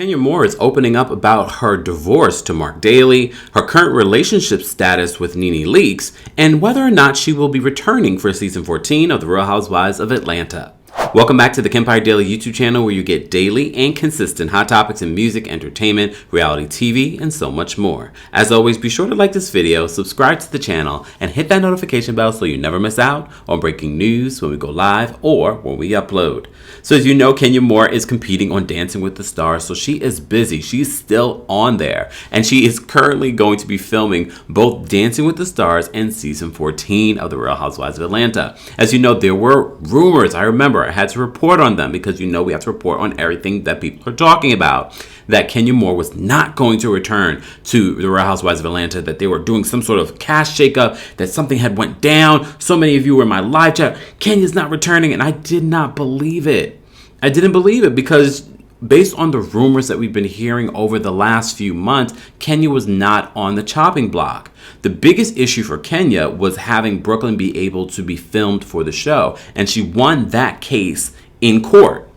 Kenya Moore is opening up about her divorce to Marc Daly, her current relationship status with NENE Leakes, and whether or not she will be returning for season 14 of The Real Housewives of Atlanta. Welcome back to the Kempire Daily YouTube channel, where you get daily and consistent hot topics in music, entertainment, reality TV, and so much more. As always, be sure to like this video, subscribe to the channel, and hit that notification bell so you never miss out on breaking news when we go live or when we upload. So as you know, Kenya Moore is competing on Dancing with the Stars, so she is busy. She's still on there, and she is currently going to be filming both Dancing with the Stars and season 14 of The Real Housewives of Atlanta. As you know, there were rumors. I remember I had to report on them because, you know, we have to report on everything that people are talking about, that Kenya Moore was not going to return to The Real Housewives of Atlanta, that they were doing some sort of cash shakeup, that something had went down. So many of you were in my live chat, Kenya's not returning, and I did not believe it. I didn't believe it because based on the rumors that we've been hearing over the last few months, Kenya was not on the chopping block. The biggest issue for Kenya was having Brooklyn be able to be filmed for the show, and she won that case in court.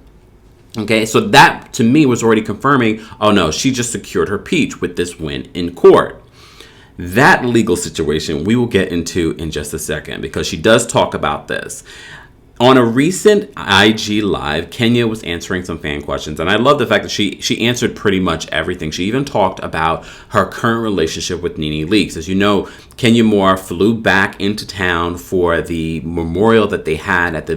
Okay, so that to me was already confirming, oh no, she just secured her peach with this win in court. That legal situation we will get into in just a second, because she does talk about this. On a recent IG Live, Kenya was answering some fan questions, and I love the fact that she answered pretty much everything. She even talked about her current relationship with NENE Leakes. As you know, Kenya Moore flew back into town for the memorial that they had at the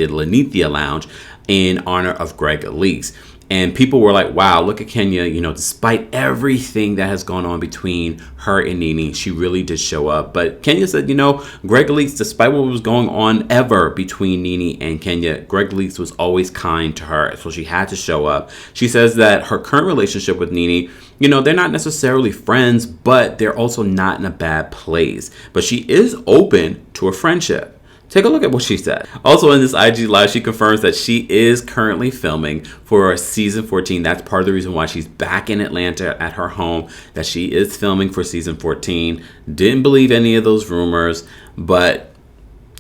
Lenithia Lounge in honor of Greg Leakes. And people were like, wow, look at Kenya, you know, despite everything that has gone on between her and NENE, she really did show up. But Kenya said, you know, Greg Leakes, despite what was going on ever between NENE and Kenya, Greg Leakes was always kind to her, so she had to show up. She says that her current relationship with NENE, you know, they're not necessarily friends, but they're also not in a bad place. But she is open to a friendship. Take a look at what she said. Also in this IG Live, she confirms that she is currently filming for season 14. That's part of the reason why she's back in Atlanta at her home, that she is filming for season 14. Didn't believe any of those rumors, but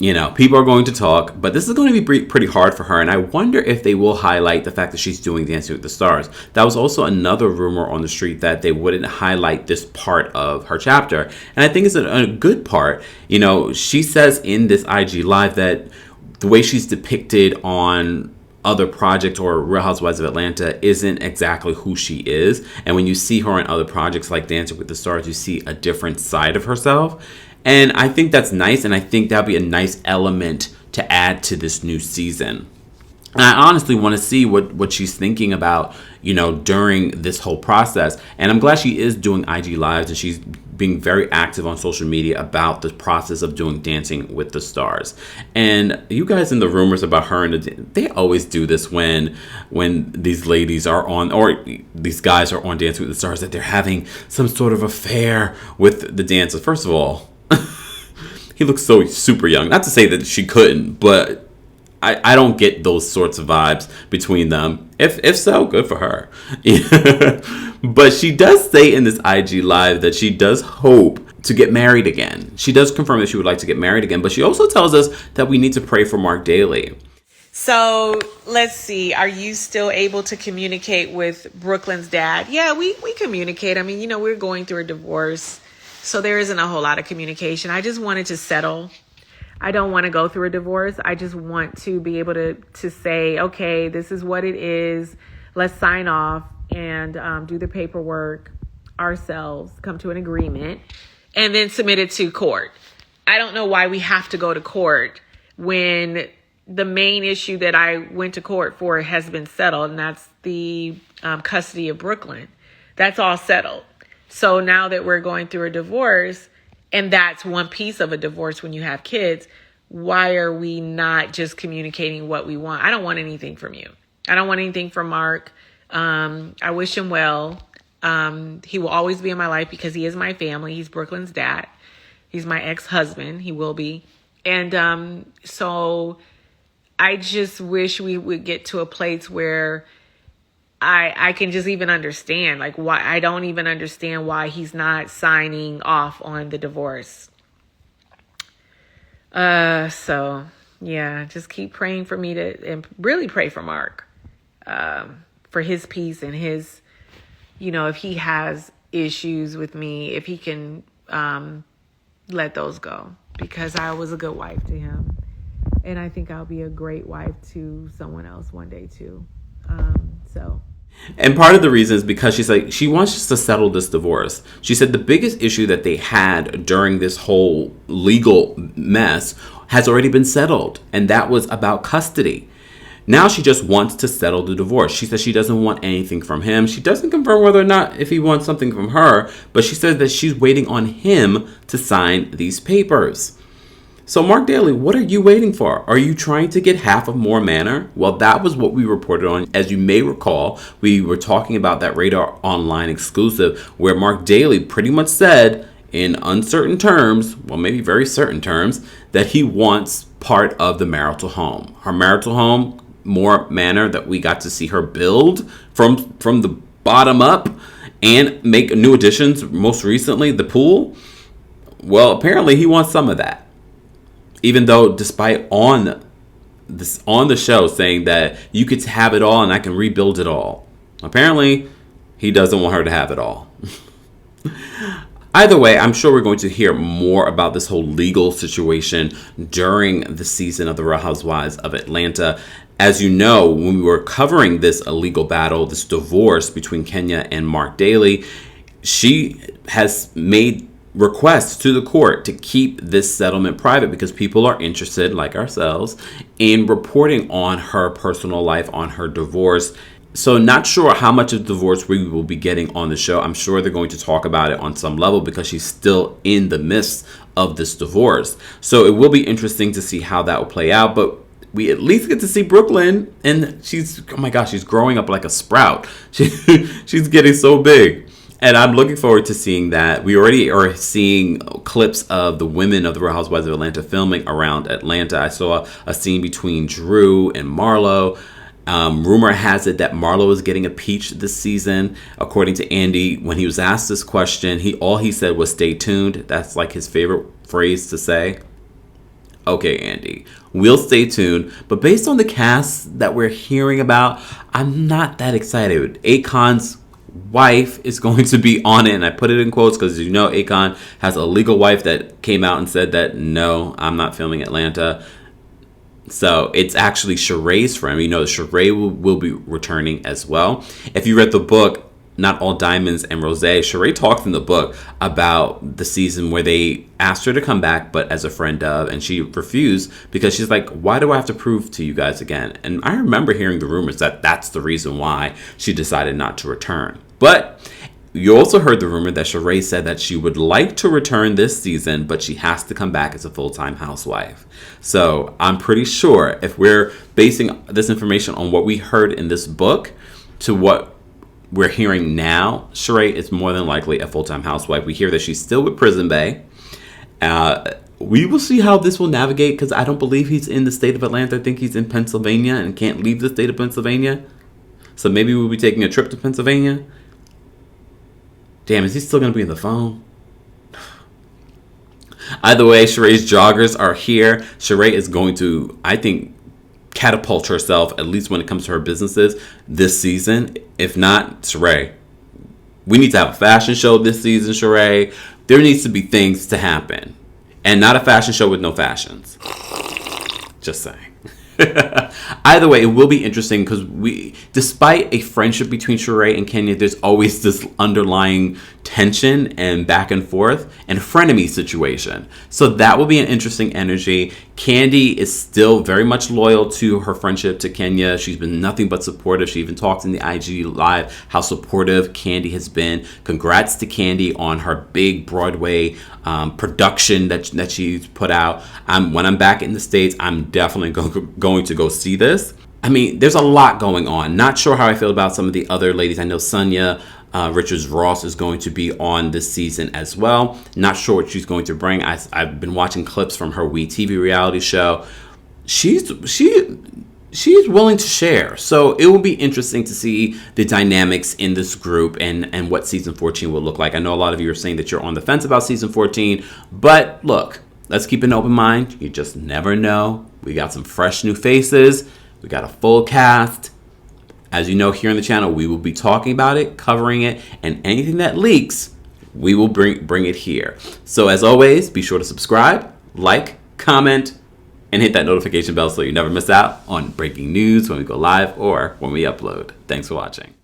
you know, people are going to talk, but this is going to be pretty hard for her, and I wonder if they will highlight the fact that she's doing Dancing with the Stars. That was also another rumor on the street, that they wouldn't highlight this part of her chapter, and I think it's a good part. You know, she says in this IG Live that the way she's depicted on other projects or Real Housewives of Atlanta isn't exactly who she is, and when you see her on other projects like Dancing with the Stars, you see a different side of herself. And I think that's nice, and I think that'll be a nice element to add to this new season. And I honestly want to see what she's thinking about, you know, during this whole process. And I'm glad she is doing IG Lives, and she's being very active on social media about the process of doing Dancing with the Stars. And you guys in the rumors about her, and they always do this when these ladies are on, or these guys are on Dancing with the Stars, that they're having some sort of affair with the dancers. First of all, he looks so super young. Not to say that she couldn't, but I don't get those sorts of vibes between them. If so, good for her. But she does say in this IG Live that she does hope to get married again. She does confirm that she would like to get married again, but she also tells us that we need to pray for Marc Daly. So let's see. Are you still able to communicate with Brooklyn's dad? Yeah, we communicate. I mean, you know, we're going through a divorce, so there isn't a whole lot of communication. I just wanted to settle. I don't want to go through a divorce. I just want to be able to say, okay, this is what it is. Let's sign off and do the paperwork ourselves, come to an agreement, and then submit it to court. I don't know why we have to go to court when the main issue that I went to court for has been settled, and that's the custody of Brooklyn. That's all settled. So now that we're going through a divorce, and that's one piece of a divorce when you have kids, why are we not just communicating what we want? I don't want anything from you. I don't want anything from Marc. I wish him well. He will always be in my life because he is my family. He's Brooklyn's dad. He's my ex-husband. He will be. And so I just wish we would get to a place where I can just even understand, like, why. I don't even understand why he's not signing off on the divorce. So yeah, just keep praying for me and really pray for Marc, for his peace and his, if he has issues with me, if he can let those go, because I was a good wife to him. And I think I'll be a great wife to someone else one day too. And part of the reason is because she wants us to settle this divorce. She said the biggest issue that they had during this whole legal mess has already been settled. And that was about custody. Now she just wants to settle the divorce. She says she doesn't want anything from him. She doesn't confirm whether or not if he wants something from her, but she says that she's waiting on him to sign these papers. So Marc Daly, what are you waiting for? Are you trying to get half of Moore Manor? Well, that was what we reported on. As you may recall, we were talking about that Radar Online exclusive where Marc Daly pretty much said in uncertain terms, well, maybe very certain terms, that he wants part of the marital home. Her marital home, Moore Manor, that we got to see her build from the bottom up and make new additions, most recently the pool. Well, apparently he wants some of that. Even though, despite on the show saying that you could have it all and I can rebuild it all, apparently he doesn't want her to have it all. Either way, I'm sure we're going to hear more about this whole legal situation during the season of The Real Housewives of Atlanta. As you know, when we were covering this legal battle, this divorce between Kenya and Marc Daly, she has made requests to the court to keep this settlement private because people are interested, like ourselves, in reporting on her personal life, on her divorce. So not sure how much of the divorce we will be getting on the show. I'm sure they're going to talk about it on some level because she's still in the midst of this divorce. So it will be interesting to see how that will play out. But we at least get to see Brooklyn, and she's growing up like a sprout. She's getting so big. And I'm looking forward to seeing that. We already are seeing clips of the women of the Real Housewives of Atlanta filming around Atlanta. I saw a scene between Drew and Marlo. Rumor has it that Marlo is getting a peach this season. According to Andy, when he was asked this question, all he said was "stay tuned." That's like his favorite phrase to say. Okay, Andy, we'll stay tuned. But based on the cast that we're hearing about, I'm not that excited. Akon's wife is going to be on it, and I put it in quotes because Akon has a legal wife that came out and said that no, I'm not filming Atlanta. So it's actually Sheree's friend. Sheree will be returning as well. If you read the book Not All Diamonds and Rosé, Sheree talked in the book about the season where they asked her to come back, but as a friend of, and she refused because she's like, why do I have to prove to you guys again? And I remember hearing the rumors that that's the reason why she decided not to return. But you also heard the rumor that Sheree said that she would like to return this season, but she has to come back as a full-time housewife. So I'm pretty sure if we're basing this information on what we heard in this book to what we're hearing now, Sheree is more than likely a full-time housewife. We hear that she's still with Prison Bay. We will see how this will navigate because I don't believe he's in the state of Atlanta. I think he's in Pennsylvania and can't leave the state of Pennsylvania. So maybe we'll be taking a trip to Pennsylvania. Damn, is he still going to be on the phone? Either way, Sheree's joggers are here. Sheree is going to, I think, catapult herself, at least when it comes to her businesses, this season. If not, Sheree, we need to have a fashion show this season, Sheree. There needs to be things to happen. And not a fashion show with no fashions. Just saying. Either way, it will be interesting because despite a friendship between Sheree and Kenya, there's always this underlying tension and back and forth and frenemy situation. So that will be an interesting energy. Kandi is still very much loyal to her friendship to Kenya. She's been nothing but supportive. She even talked in the IG Live how supportive Kandi has been. Congrats to Kandi on her big Broadway production that she's put out. When I'm back in the States, I'm definitely going to go see this. I mean, there's a lot going on. Not sure how I feel about some of the other ladies. I know Sonia Richards-Ross is going to be on this season as well. Not sure what she's going to bring. I've been watching clips from her WE TV reality show. She's willing to share. So it will be interesting to see the dynamics in this group and what season 14 will look like. I know a lot of you are saying that you're on the fence about season 14, but look, let's keep an open mind. You just never know. We got some fresh new faces. We got a full cast. As you know, here on the channel, we will be talking about it, covering it, and anything that leaks, we will bring it here. So as always, be sure to subscribe, like, comment, and hit that notification bell so you never miss out on breaking news when we go live or when we upload. Thanks for watching.